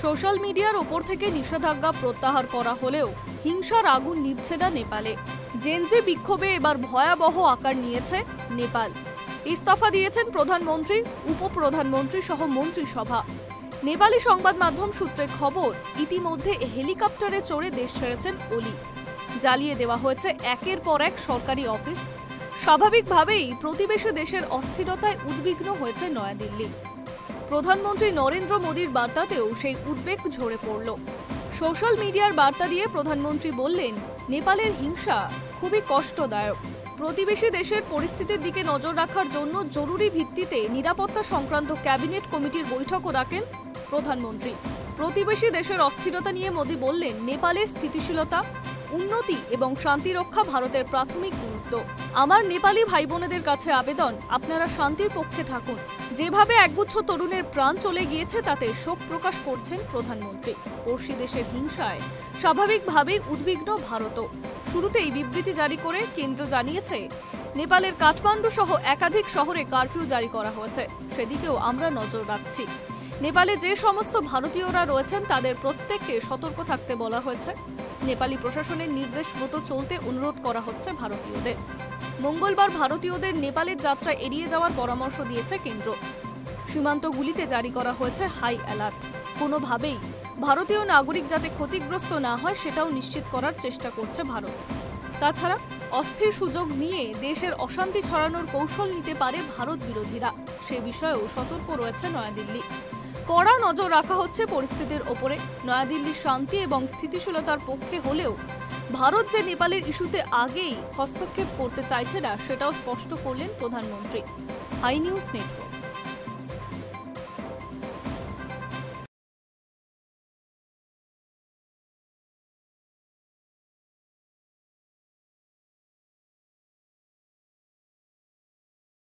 Social মিডিয়ার ওপর থেকে নিষেধাজ্ঞা প্রত্যাহার করা হলেও হিংসার আগুন নিভছে না নেপালে। জেনজি বিক্ষোভে এবার ভয়াবহ আকার নিয়েছে নেপাল। ইস্তফা দিয়েছেন প্রধানমন্ত্রী, উপপ্রধানমন্ত্রী সহ মন্ত্রিসভা। নেপালি সংবাদ মাধ্যম সূত্রে খবর, ইতিমধ্যে হেলিকপ্টারে চড়ে দেশ ছেড়েছেন ওলি। জ্বালিয়ে দেওয়া হয়েছে একের পর এক সরকারি অফিস। স্বাভাবিকভাবেই প্রতিবেশী দেশের অস্থিরতায় উদ্বিগ্ন হয়েছে নয়াদিল্লি। প্রধানমন্ত্রী নরেন্দ্র মোদীর বার্তাতেও সেই উদ্বেগ ঝরে পড়ল। সোশ্যাল মিডিয়ার বার্তা দিয়ে প্রধানমন্ত্রী বললেন, নেপালের হিংসা খুবই কষ্টদায়ক। প্রতিবেশী দেশের পরিস্থিতির দিকে নজর রাখার জন্য জরুরি ভিত্তিতে নিরাপত্তা সংক্রান্ত ক্যাবিনেট কমিটির বৈঠকও ডাকেন প্রধানমন্ত্রী। প্রতিবেশী দেশের অস্থিরতা নিয়ে মোদী বললেন, নেপালের স্থিতিশীলতা, উন্নতি এবং শান্তি রক্ষা ভারতের প্রাথমিক গুরুত্ব। আমার নেপালি ভাই বোনেদের কাছে আবেদন, আপনারা শান্তির পক্ষে থাকুন। যেভাবে একগুচ্ছ তরুণের প্রাণ চলে গিয়েছে তাতে শোক প্রকাশ করছেন প্রধানমন্ত্রী। পড়শি দেশের হিংসায় স্বাভাবিকভাবেই উদ্বিগ্ন ভারতও। শুরুতেই বিবৃতি জারি করে কেন্দ্র জানিয়েছে, নেপালের কাঠমান্ডু সহ একাধিক শহরে কারফিউ জারি করা হয়েছে, সেদিকেও আমরা নজর রাখছি। নেপালে যে সমস্ত ভারতীয়রা রয়েছেন তাদের প্রত্যেককে সতর্ক থাকতে বলা হয়েছে। নেপালি প্রশাসনের নির্দেশ মতো চলতে অনুরোধ করা হচ্ছে ভারতীয়দের। মঙ্গলবার ভারতীয়দের নেপালের যাত্রা এড়িয়ে যাওয়ার পরামর্শ দিয়েছে কেন্দ্র। সীমান্তগুলিতে জারি করা হয়েছে হাই অ্যালার্ট। কোনোভাবেই ভারতীয় নাগরিক যাতে ক্ষতিগ্রস্ত না হয় সেটাও নিশ্চিত করার চেষ্টা করছে ভারত। তাছাড়া অস্থির সুযোগ নিয়ে দেশের অশান্তি ছড়ানোর কৌশল নিতে পারে ভারত বিরোধীরা, সে বিষয়েও সতর্ক রয়েছে নয়াদিল্লি। কড়া নজর রাখা হচ্ছে পরিস্থিতির ওপরে। নয়াদিল্লির শান্তি এবং স্থিতিশীলতার পক্ষে হলেও ভারত যে নেপালের ইস্যুতে আগেই হস্তক্ষেপ করতে চাইছে না সেটাও স্পষ্ট করলেন প্রধানমন্ত্রী। Hi News network.